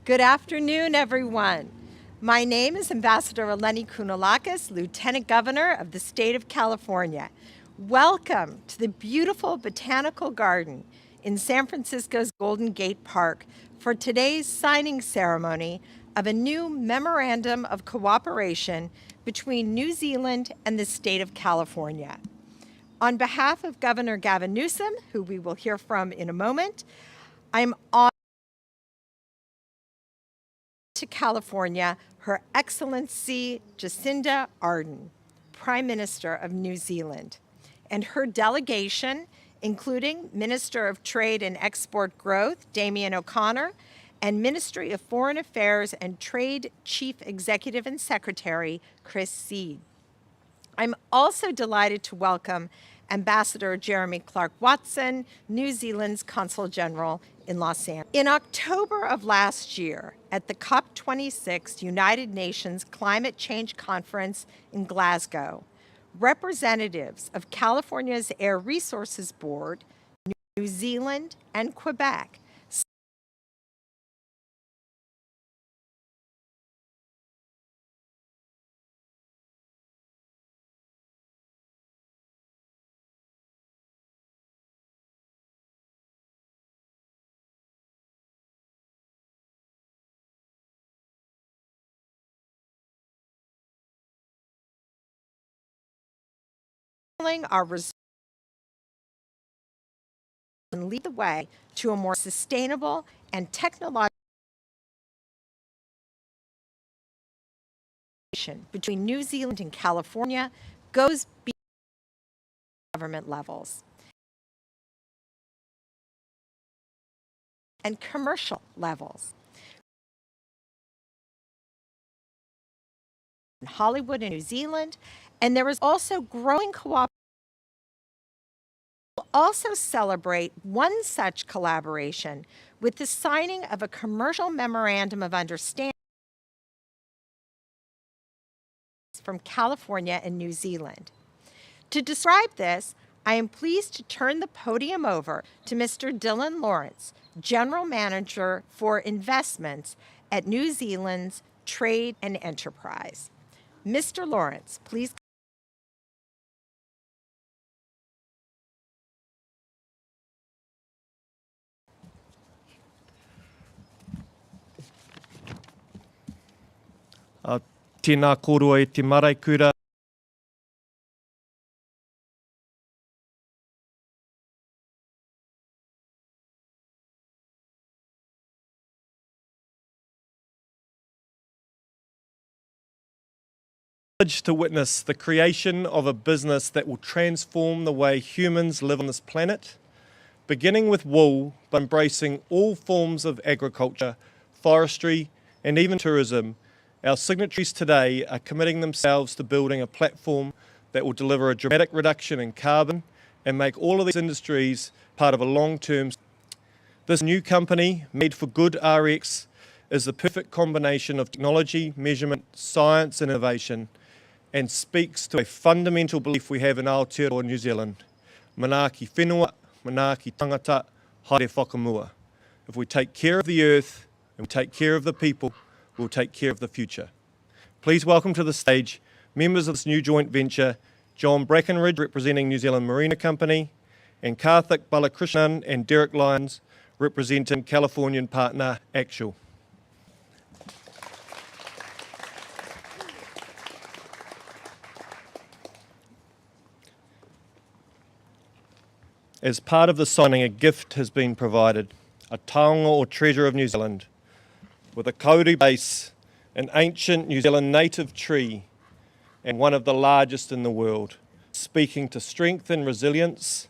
Good afternoon, everyone. My name is Ambassador Eleni Kounalakis, Lieutenant Governor of the state of California. Welcome to the beautiful Botanical Garden in San Francisco's Golden Gate Park for today's signing ceremony of a new Memorandum of Cooperation between New Zealand and the state of California. On behalf of Governor Gavin Newsom, who we will hear from in a moment, I'm honored to California, Her Excellency Jacinda Ardern, Prime Minister of New Zealand, and her delegation, including Minister of Trade and Export Growth, Damien O'Connor, and Ministry of Foreign Affairs and Trade Chief Executive and Secretary, Chris Seed. I'm also delighted to welcome Ambassador Jeremy Clark-Watson, New Zealand's Consul General in Los Angeles. In October of last year, at the COP26 United Nations Climate Change Conference in Glasgow, representatives of California's Air Resources Board, New Zealand, and Quebec our resolve and lead the way to a more sustainable and technological between New Zealand and California goes beyond government levels and commercial levels. In Hollywood and New Zealand, and there is also growing cooperation. We'll also celebrate one such collaboration with the signing of a commercial memorandum of understanding from California and New Zealand. To describe this, I am pleased to turn the podium over to Mr. Dylan Lawrence, General Manager for Investments at New Zealand's Trade and Enterprise. Mr. Lawrence, please. Tēnā kōrua e te maraikura. To witness the creation of a business that will transform the way humans live on this planet, beginning with wool, but embracing all forms of agriculture, forestry, and even tourism. Our signatories today are committing themselves to building a platform that will deliver a dramatic reduction in carbon and make all of these industries part of a long-term. This new company, Made for Good RX, is the perfect combination of technology, measurement, science and innovation, and speaks to a fundamental belief we have in Aotearoa New Zealand. Manaaki whenua, manaaki tangata, haere whakamua. If we take care of the earth and we take care of the people, we'll take care of the future. Please welcome to the stage members of this new joint venture, John Brackenridge, representing New Zealand Marina Company, and Karthik Balakrishnan and Derek Lyons, representing Californian partner Actual. As part of the signing, a gift has been provided, a taonga or treasure of New Zealand, with a kauri base, an ancient New Zealand native tree, and one of the largest in the world, speaking to strength and resilience,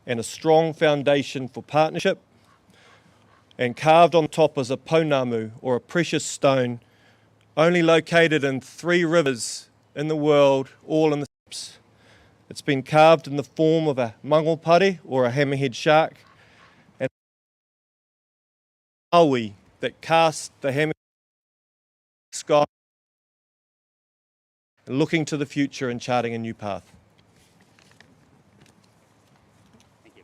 and a strong foundation for partnership. And carved on top is a pounamu, or a precious stone, only located in 3 rivers in the world, all in the steppes. It's been carved in the form of a mangopare, or a hammerhead shark, and awi that cast the hammerhead sky, looking to the future and charting a new path. Thank you.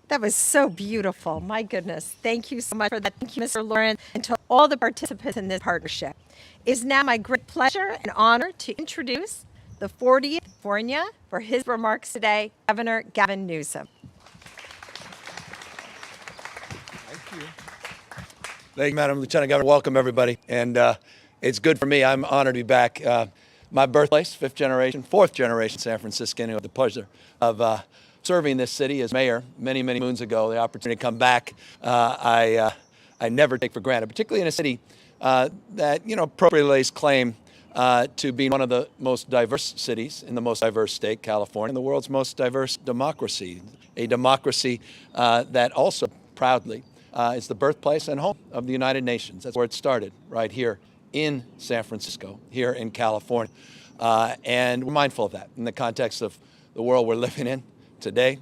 That was so beautiful. My goodness. Thank you so much for that. Thank you, Mr. Lawrence, and to all the participants in this partnership. It is now my great pleasure and honor to introduce the 40th California for his remarks today, Governor Gavin Newsom. Thank you, Madam Lieutenant Governor. Welcome, everybody. And it's good for me. I'm honored to be back. My birthplace, fourth generation San Franciscan, who had the pleasure of serving this city as mayor many, many moons ago. The opportunity to come back, I never take for granted, particularly in a city that, appropriately lays claim to being one of the most diverse cities in the most diverse state, California, and the world's most diverse democracy, a democracy that also proudly is the birthplace and home of the United Nations. That's where it started, right here in San Francisco, here in California. And we're mindful of that in the context of the world we're living in today,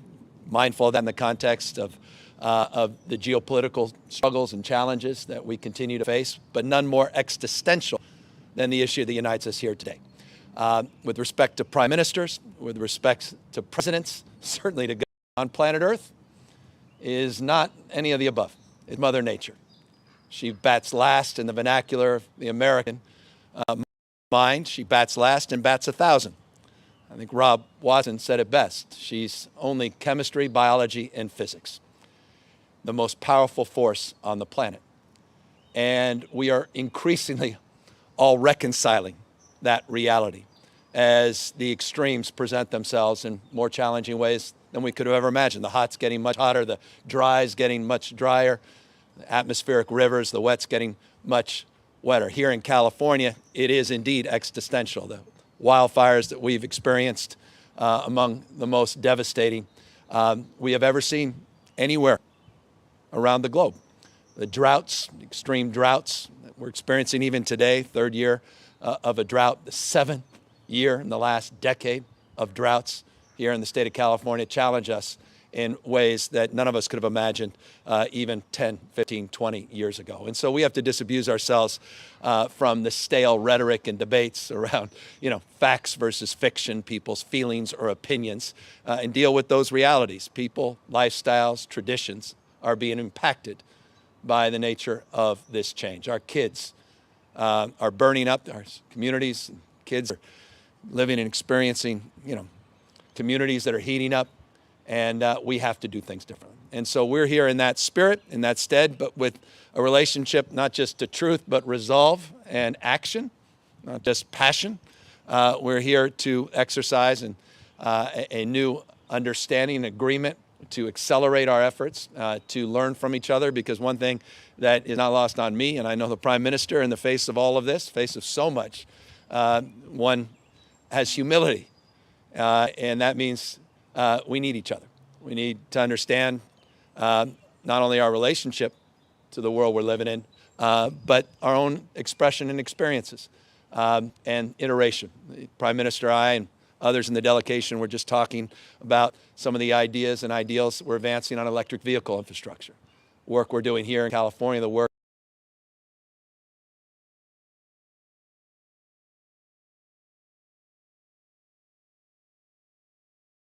mindful of that in the context of the geopolitical struggles and challenges that we continue to face, but none more existential than the issue that unites us here today. With respect to prime ministers, with respect to presidents, certainly to God on planet Earth, is not any of the above. It's Mother Nature. She bats last in the vernacular of the American mind. She bats last and bats 1,000. I think Rob Watson said it best. She's only chemistry, biology, and physics, the most powerful force on the planet. And we are increasingly all reconciling that reality as the extremes present themselves in more challenging ways than we could have ever imagined. The hot's getting much hotter, the dry's getting much drier, the atmospheric rivers, the wet's getting much wetter. Here in California, it is indeed existential. The wildfires that we've experienced among the most devastating we have ever seen anywhere around the globe. The droughts, extreme droughts that we're experiencing even today, third year of a drought, the seventh year in the last decade of droughts here in the state of California, challenge us in ways that none of us could have imagined even 10, 15, 20 years ago. And so we have to disabuse ourselves from the stale rhetoric and debates around, facts versus fiction, people's feelings or opinions, and deal with those realities. People, lifestyles, traditions are being impacted by the nature of this change. Our kids are burning up, our communities, kids are living and experiencing, communities that are heating up, and we have to do things differently. And so we're here in that spirit, in that stead, but with a relationship not just to truth, but resolve and action, not just passion. We're here to exercise a new understanding and agreement to accelerate our efforts, to learn from each other, because one thing that is not lost on me, and I know the Prime Minister, in the face of all of this, face of so much, one has humility, and that means we need each other. We need to understand not only our relationship to the world we're living in, but our own expression and experiences and iteration. The Prime Minister, I, and others in the delegation were just talking about some of the ideas and ideals we're advancing on electric vehicle infrastructure. Work we're doing here in California, the work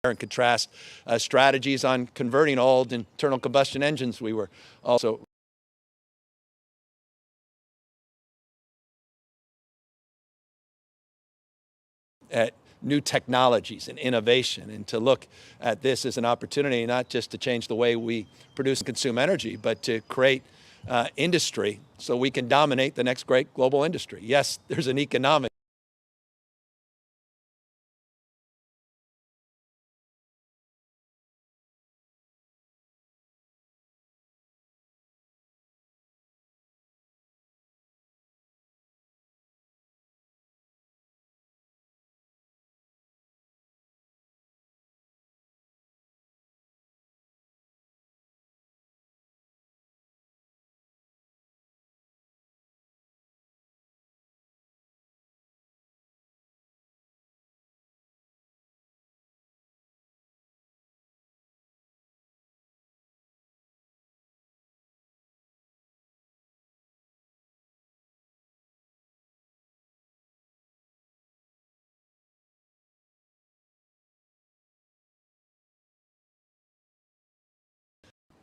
and contrast strategies on converting old internal combustion engines. We were also at new technologies and innovation, and to look at this as an opportunity not just to change the way we produce and consume energy, but to create industry so we can dominate the next great global industry. Yes, there's an economic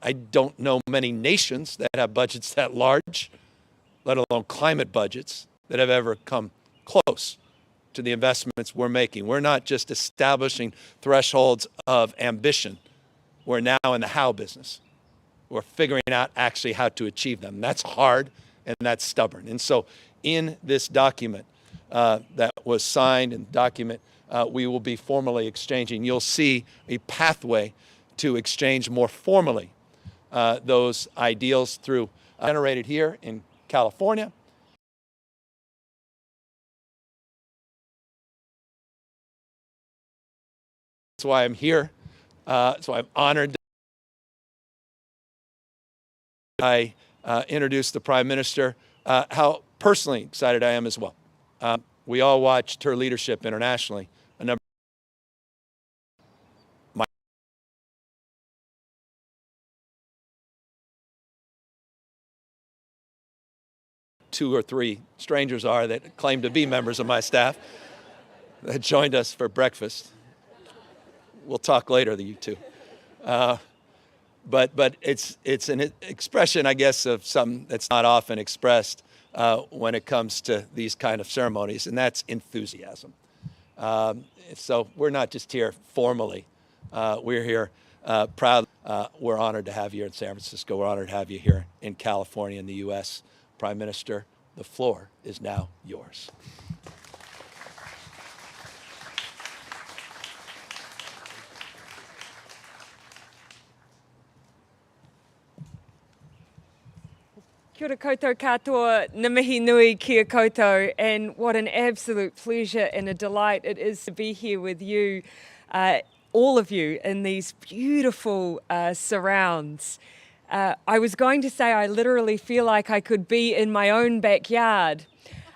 I don't know many nations that have budgets that large, let alone climate budgets, that have ever come close to the investments we're making. We're not just establishing thresholds of ambition. We're now in the how business. We're figuring out actually how to achieve them. That's hard and that's stubborn. And so in this document that was signed and document we will be formally exchanging, you'll see a pathway to exchange more formally those ideals through generated here in California. That's why I'm here. So I'm honored. I introduced the Prime Minister, how personally excited I am as well. We all watched her leadership internationally. A number two or three strangers are that claim to be members of my staff that joined us for breakfast. We'll talk later, you two. But it's an expression, I guess, of something that's not often expressed when it comes to these kind of ceremonies, and that's enthusiasm. So we're not just here formally. We're here proud. We're honored to have you here in San Francisco. We're honored to have you here in California, in the U.S. Prime Minister, the floor is now yours. Kia ora koutou katoa, na mihi nui kia koutou, and what an absolute pleasure and a delight it is to be here with you, all of you, in these beautiful surrounds. I was going to say I literally feel like I could be in my own backyard,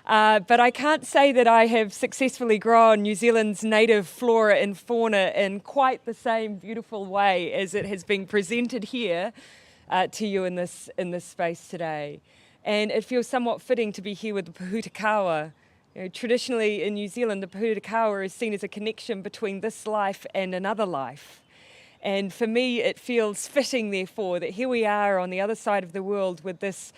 but I can't say that I have successfully grown New Zealand's native flora and fauna in quite the same beautiful way as it has been presented here to you in this space today. And it feels somewhat fitting to be here with the Pōhutukawa. You know, traditionally in New Zealand, the Pōhutukawa is seen as a connection between this life and another life. And for me, it feels fitting, therefore, that here we are on the other side of the world with this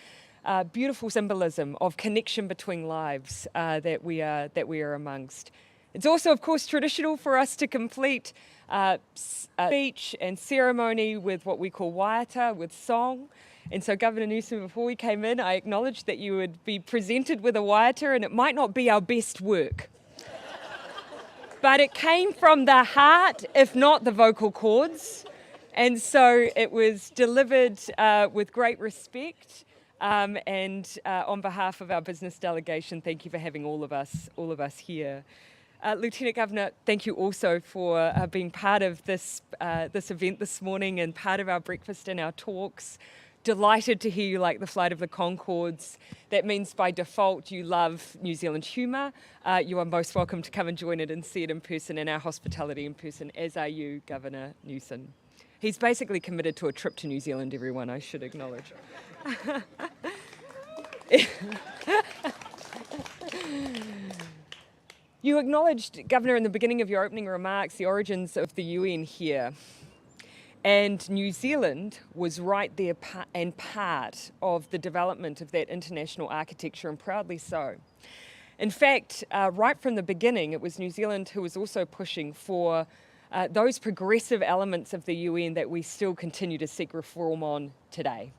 beautiful symbolism of connection between lives that we are amongst. It's also, of course, traditional for us to complete speech and ceremony with what we call waiata, with song. And so, Governor Newsom, before we came in, I acknowledged that you would be presented with a waiata, and it might not be our best work. But it came from the heart, if not the vocal cords. And so it was delivered with great respect. And on behalf of our business delegation, thank you for having all of us here. Lieutenant Governor, thank you also for being part of this event this morning and part of our breakfast and our talks. Delighted to hear you like the Flight of the Conchords. That means by default you love New Zealand humour. You are most welcome to come and join it and see it in person, and our hospitality in person, as are you, Governor Newsom. He's basically committed to a trip to New Zealand, everyone, I should acknowledge. You acknowledged, Governor, in the beginning of your opening remarks, the origins of the UN here. And New Zealand was right there and part of the development of that international architecture, and proudly so. In fact, right from the beginning, it was New Zealand who was also pushing for those progressive elements of the UN that we still continue to seek reform on today.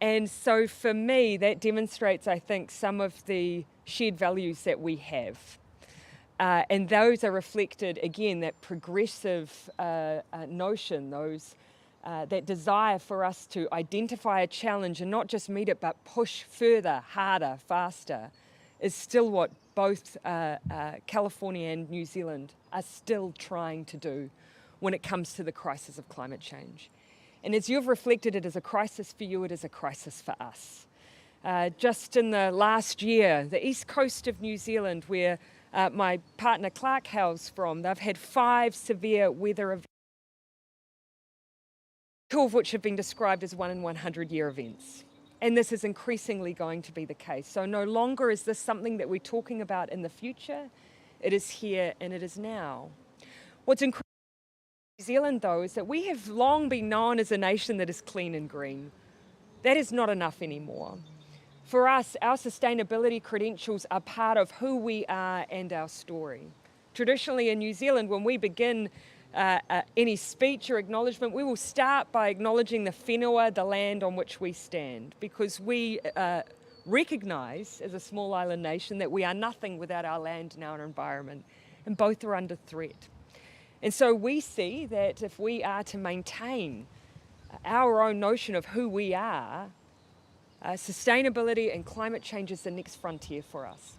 And so for me, that demonstrates, I think, some of the shared values that we have. And those are reflected, again, that progressive notion, that desire for us to identify a challenge and not just meet it, but push further, harder, faster, is still what both California and New Zealand are still trying to do when it comes to the crisis of climate change. And as you've reflected, it is a crisis for you, it is a crisis for us. Just in the last year, the east coast of New Zealand, where my partner Clark hails from, they've had 5 severe weather events, 2 of which have been described as 1 in 100 year events. And this is increasingly going to be the case. So no longer is this something that we're talking about in the future, it is here and it is now. What's incredible New Zealand, though, is that we have long been known as a nation that is clean and green. That is not enough anymore. For us, our sustainability credentials are part of who we are and our story. Traditionally in New Zealand, when we begin any speech or acknowledgement, we will start by acknowledging the whenua, the land on which we stand, because we recognise as a small island nation that we are nothing without our land and our environment, and both are under threat. And so we see that if we are to maintain our own notion of who we are, sustainability and climate change is the next frontier for us.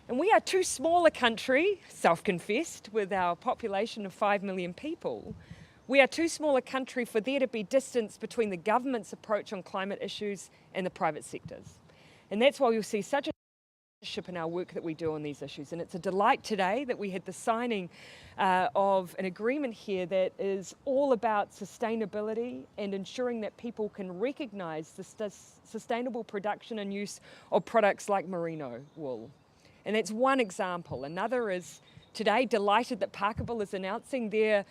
And we are too small a country, self-confessed, with our population of 5 million people. We are too small a country for there to be distance between the government's approach on climate issues and the private sector's. And that's why you'll see such a leadership in our work that we do on these issues. And it's a delight today that we had the signing of an agreement here that is all about sustainability and ensuring that people can recognise the sustainable production and use of products like merino wool. And that's one example. Another is today delighted that Parkable is announcing their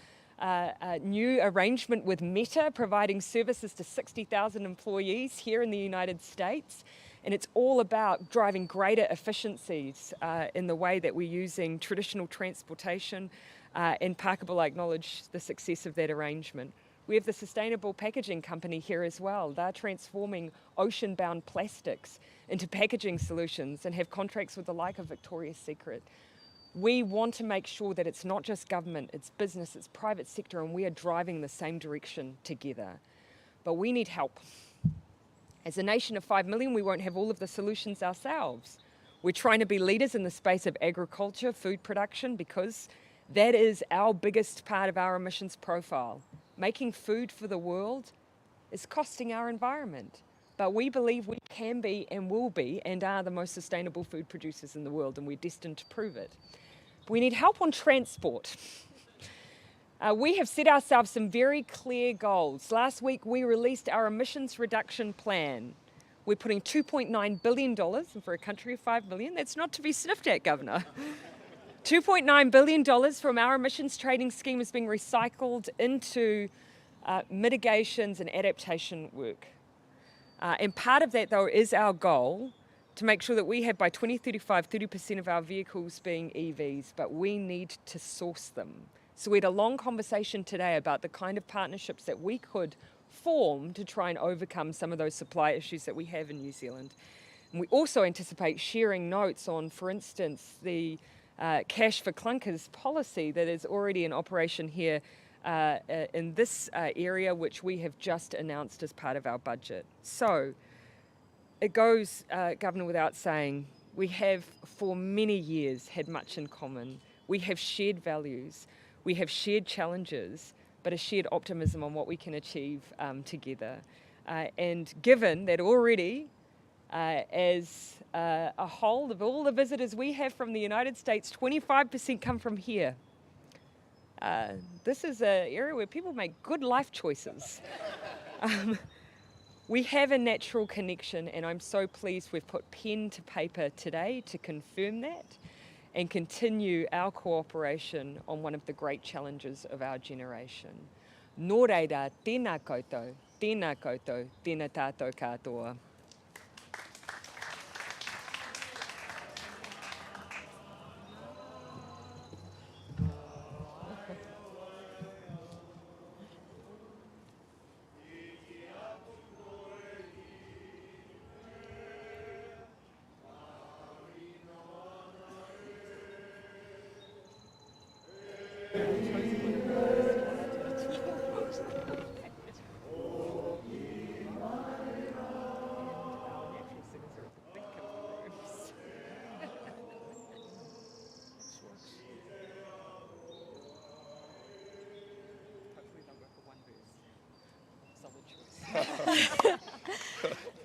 new arrangement with Meta, providing services to 60,000 employees here in the United States. And it's all about driving greater efficiencies in the way that we're using traditional transportation, and Parkable acknowledge the success of that arrangement. We have the Sustainable Packaging Company here as well. They're transforming ocean-bound plastics into packaging solutions and have contracts with the like of Victoria's Secret. We want to make sure that it's not just government, it's business, it's private sector, and we are driving the same direction together. But we need help. As a nation of 5 million, we won't have all of the solutions ourselves. We're trying to be leaders in the space of agriculture, food production, because that is our biggest part of our emissions profile. Making food for the world is costing our environment. But we believe we can be and will be and are the most sustainable food producers in the world, and we're destined to prove it. We need help on transport. We have set ourselves some very clear goals. Last week we released our emissions reduction plan. We're putting $2.9 billion, and for a country of 5 million, that's not to be sniffed at, Governor. $2.9 billion from our emissions trading scheme is being recycled into mitigations and adaptation work. And part of that, though, is our goal to make sure that we have by 2035, 30% of our vehicles being EVs, but we need to source them. So we had a long conversation today about the kind of partnerships that we could form to try and overcome some of those supply issues that we have in New Zealand. And we also anticipate sharing notes on, for instance, the cash for clunkers policy that is already in operation here in this area, which we have just announced as part of our budget. So it goes, Governor, without saying, we have for many years had much in common. We have shared values. We have shared challenges, but a shared optimism on what we can achieve together. And given that already, as a whole of all the visitors we have from the United States, 25% come from here. This is an area where people make good life choices. We have a natural connection, and I'm so pleased we've put pen to paper today to confirm that and continue our cooperation on one of the great challenges of our generation. Nō reira, tēnā koutou, tēnā koutou, tēnā tātou katoa.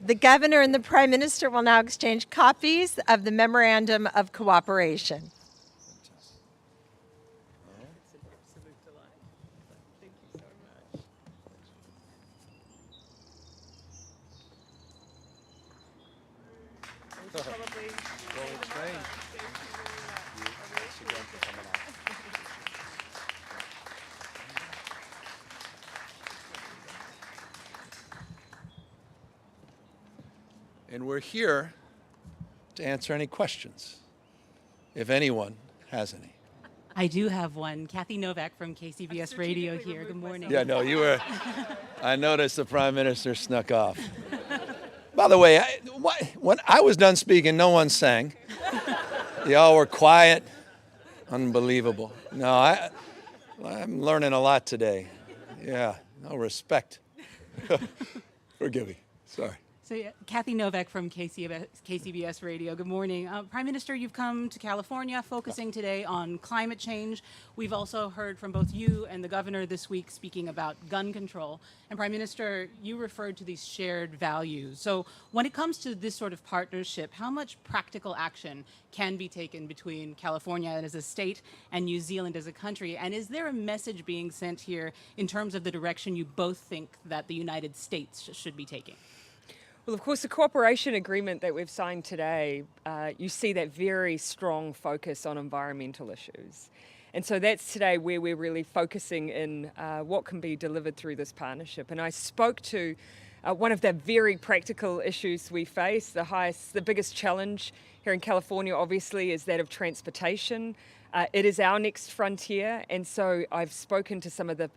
The Governor and the Prime Minister will now exchange copies of the Memorandum of Cooperation. And we're here to answer any questions, if anyone has any. I do have one. Kathy Novak from KCBS Radio here. Good morning. Yeah, no, you were. I noticed the Prime Minister snuck off. By the way, when I was done speaking, no one sang. Y'all were quiet. Unbelievable. No, I'm learning a lot today. Yeah, no respect. Forgive me. Sorry. So, Kathy Novak from KCBS Radio. Good morning. Prime Minister, you've come to California focusing today on climate change. We've also heard from both you and the governor this week speaking about gun control. And Prime Minister, you referred to these shared values. So when it comes to this sort of partnership, how much practical action can be taken between California as a state and New Zealand as a country? And is there a message being sent here in terms of the direction you both think that the United States should be taking? Well, of course, the cooperation agreement that we've signed today, you see that very strong focus on environmental issues. And so that's today where we're really focusing in what can be delivered through this partnership. And I spoke to one of the very practical issues we face. The biggest challenge here in California, obviously, is that of transportation. It is our next frontier. And so I've spoken to some of the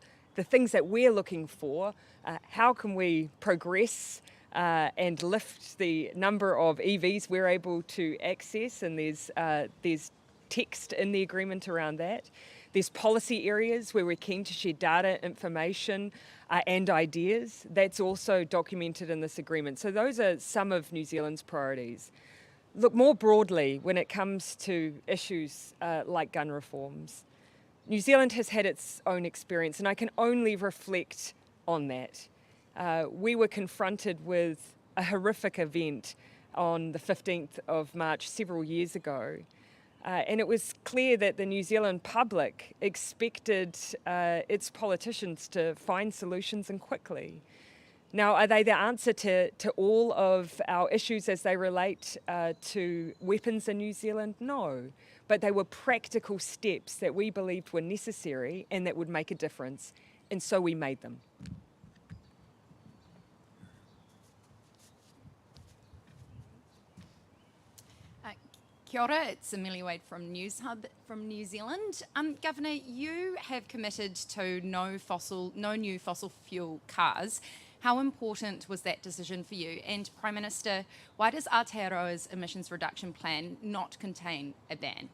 things that we're looking for. How can we progress and lift the number of EVs we're able to access, and there's text in the agreement around that. There's policy areas where we're keen to share data, information, and ideas. That's also documented in this agreement. So those are some of New Zealand's priorities. Look, more broadly, when it comes to issues like gun reforms, New Zealand has had its own experience, and I can only reflect on that. We were confronted with a horrific event on the 15th of March several years ago. And it was clear that the New Zealand public expected its politicians to find solutions and quickly. Now, are they the answer to all of our issues as they relate to weapons in New Zealand? No. But they were practical steps that we believed were necessary and that would make a difference. And so we made them. Kia ora, it's Amelia Wade from News Hub from New Zealand. Governor, you have committed to no new fossil fuel cars. How important was that decision for you? And Prime Minister, why does Aotearoa's emissions reduction plan not contain a ban?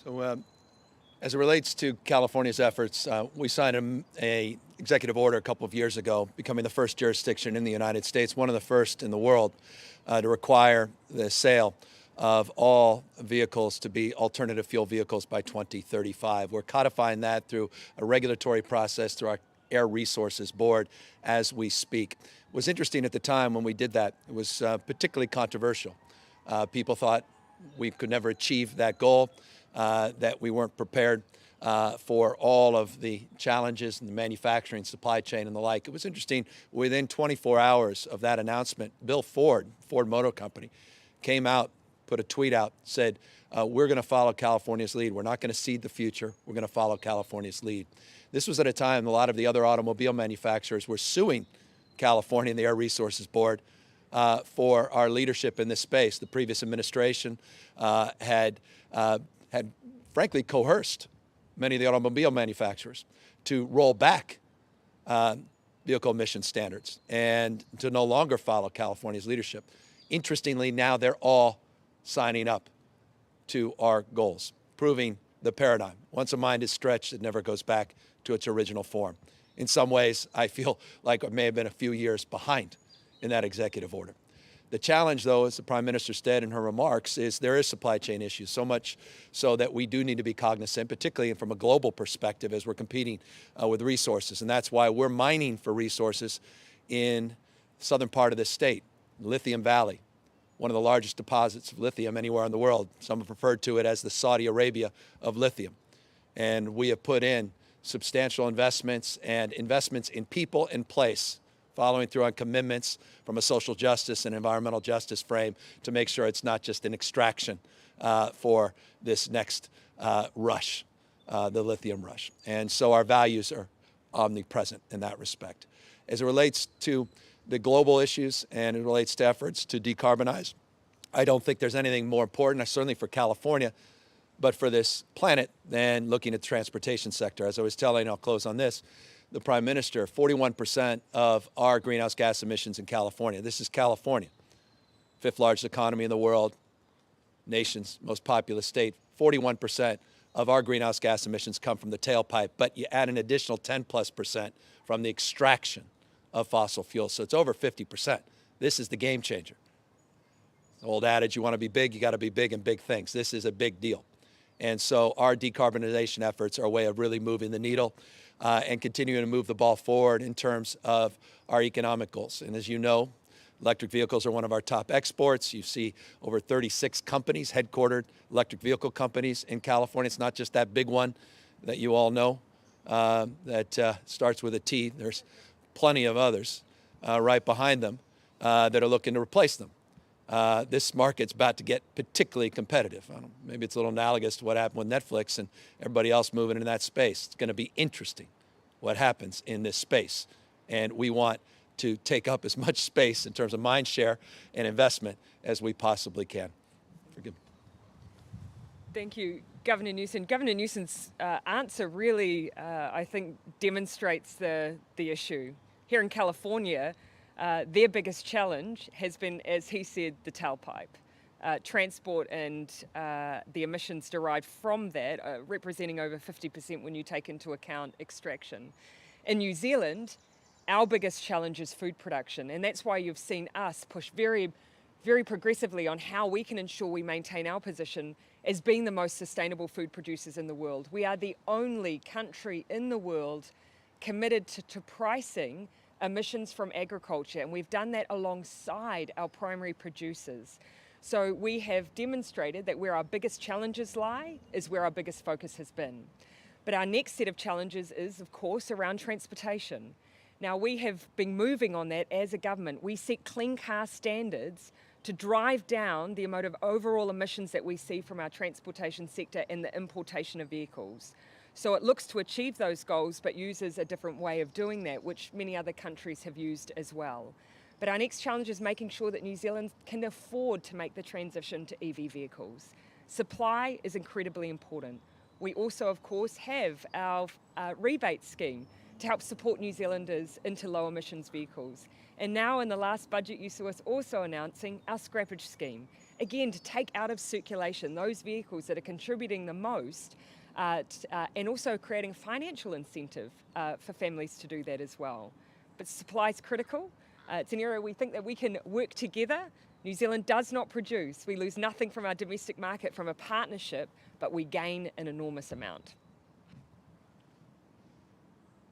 So as it relates to California's efforts, we signed a executive order a couple of years ago, becoming the first jurisdiction in the United States, one of the first in the world, to require the sale of all vehicles to be alternative fuel vehicles by 2035. We're codifying that through a regulatory process through our Air Resources Board as we speak. It was interesting at the time when we did that. It was particularly controversial. People thought we could never achieve that goal, that we weren't prepared for all of the challenges in the manufacturing supply chain and the like. It was interesting, within 24 hours of that announcement, Bill Ford Motor Company, came out, put a tweet out, said, we're going to follow California's lead. We're not going to cede the future. We're going to follow California's lead. This was at a time a lot of the other automobile manufacturers were suing California and the Air Resources Board for our leadership in this space. The previous administration had frankly coerced many of the automobile manufacturers to roll back vehicle emission standards and to no longer follow California's leadership. Interestingly, now they're all signing up to our goals, proving the paradigm. Once a mind is stretched, it never goes back to its original form. In some ways, I feel like I may have been a few years behind in that executive order. The challenge, though, as the Prime Minister said in her remarks, is there is supply chain issues, so much so that we do need to be cognizant, particularly from a global perspective as we're competing with resources. And that's why we're mining for resources in the southern part of this state, Lithium Valley, one of the largest deposits of lithium anywhere in the world. Some have referred to it as the Saudi Arabia of lithium. And we have put in substantial investments and investments in people and place, following through on commitments from a social justice and environmental justice frame to make sure it's not just an extraction for this next rush, the lithium rush. And so our values are omnipresent in that respect. As it relates to the global issues and it relates to efforts to decarbonize. I don't think there's anything more important, certainly for California, but for this planet, than looking at the transportation sector. As I was telling, I'll close on this, the Prime Minister, 41% of our greenhouse gas emissions in California. This is California, fifth largest economy in the world, nation's most populous state. 41% of our greenhouse gas emissions come from the tailpipe, but you add an additional 10+% from the extraction of fossil fuels. So it's over 50%. This is the game changer. The old adage, you want to be big, you got to be big in big things. This is a big deal. And so our decarbonization efforts are a way of really moving the needle and continuing to move the ball forward in terms of our economic goals. And as you know, electric vehicles are one of our top exports. You see over 36 companies, headquartered electric vehicle companies in California. It's not just that big one that you all know that starts with a T. There's plenty of others right behind them that are looking to replace them. This market's about to get particularly competitive. Maybe it's a little analogous to what happened with Netflix and everybody else moving into that space. It's going to be interesting what happens in this space. And we want to take up as much space in terms of mind share and investment as we possibly can. Forgive me. Thank you, Governor Newsom. Governor Newsom's answer really, I think, demonstrates the issue. Here in California, their biggest challenge has been, as he said, the tailpipe. Transport and the emissions derived from that, representing over 50% when you take into account extraction. In New Zealand, our biggest challenge is food production, and that's why you've seen us push very, very progressively on how we can ensure we maintain our position as being the most sustainable food producers in the world. We are the only country in the world committed to pricing emissions from agriculture, and we've done that alongside our primary producers. So we have demonstrated that where our biggest challenges lie is where our biggest focus has been. But our next set of challenges is, of course, around transportation. Now, we have been moving on that as a government. We set clean car standards to drive down the amount of overall emissions that we see from our transportation sector and the importation of vehicles. So it looks to achieve those goals, but uses a different way of doing that, which many other countries have used as well. But our next challenge is making sure that New Zealand can afford to make the transition to EV vehicles. Supply is incredibly important. We also, of course, have our rebate scheme to help support New Zealanders into low emissions vehicles. And now in the last budget, you saw us also announcing our scrappage scheme, again, to take out of circulation those vehicles that are contributing the most and also creating a financial incentive for families to do that as well. But supply is critical. It's an area we think that we can work together. New Zealand does not produce. We lose nothing from our domestic market from a partnership, but we gain an enormous amount.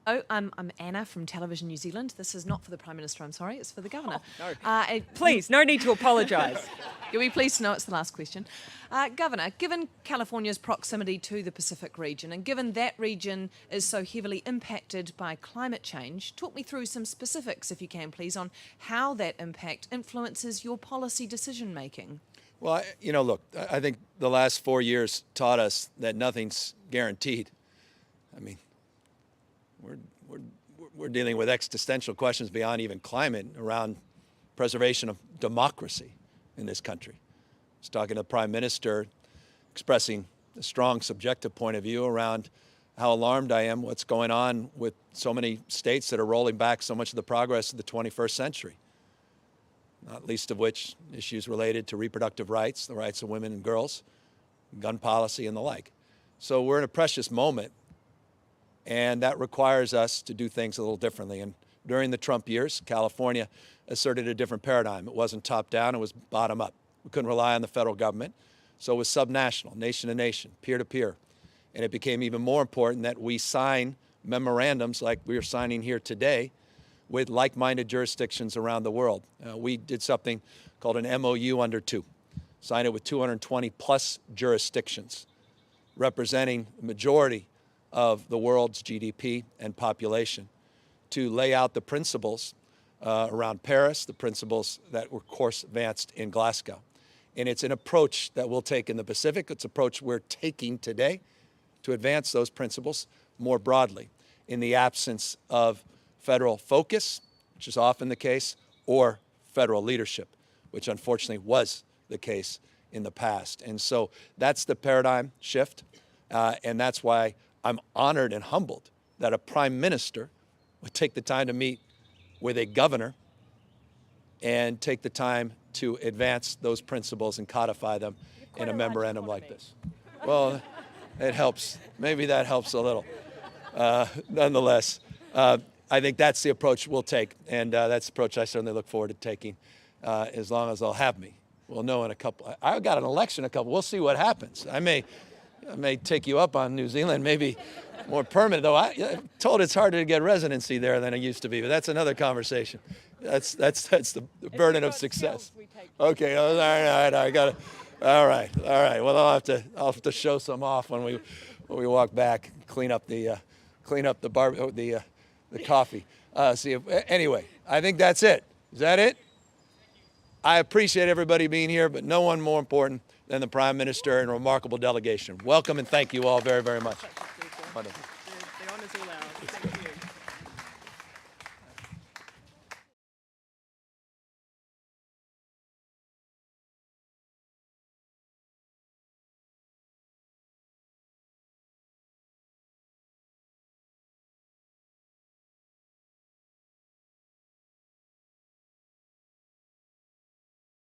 Oh, I'm Anna from Television New Zealand. This is not for the Prime Minister, I'm sorry, it's for the Governor. Oh, no. Please, no need to apologise. You'll be pleased to know it's the last question. Governor, given California's proximity to the Pacific region and given that region is so heavily impacted by climate change, talk me through some specifics, if you can please, on how that impact influences your policy decision making. Well, look, I think the last 4 years taught us that nothing's guaranteed. I mean, we're dealing with existential questions beyond even climate around preservation of democracy in this country. I was talking to the Prime Minister, expressing a strong subjective point of view around how alarmed I am what's going on with so many states that are rolling back so much of the progress of the 21st century, not least of which issues related to reproductive rights, the rights of women and girls, gun policy and the like. So we're in a precious moment. And that requires us to do things a little differently. And during the Trump years, California asserted a different paradigm. It wasn't top down, it was bottom up. We couldn't rely on the federal government. So it was subnational, nation to nation, peer to peer. And it became even more important that we sign memorandums like we are signing here today with like-minded jurisdictions around the world. We did something called an MOU under 2, signed it with 220 plus jurisdictions, representing the majority of the world's GDP and population, to lay out the principles around Paris, the principles that were, of course, advanced in Glasgow. And it's an approach that we'll take in the Pacific. It's an approach we're taking today to advance those principles more broadly in the absence of federal focus, which is often the case, or federal leadership, which unfortunately was the case in the past. And so that's the paradigm shift. And that's why I'm honored and humbled that a prime minister would take the time to meet with a governor and take the time to advance those principles and codify them in a memorandum like this. Well, it helps. Maybe that helps a little. Nonetheless, I think that's the approach we'll take, and that's the approach I certainly look forward to taking as long as they'll have me. We'll know in a couple. I got an election in a couple. We'll see what happens. I may take you up on New Zealand, maybe more permanent, though. I'm told it's harder to get residency there than it used to be, but that's another conversation. That's the burden of success. Okay, all right, I got it. All right. Well, I'll have to show some off when we walk back, clean up the coffee. Anyway, I think that's it. Is that it? I appreciate everybody being here, but no one more important than the Prime Minister and a remarkable delegation. Welcome and thank you all very, very much. Wonderful.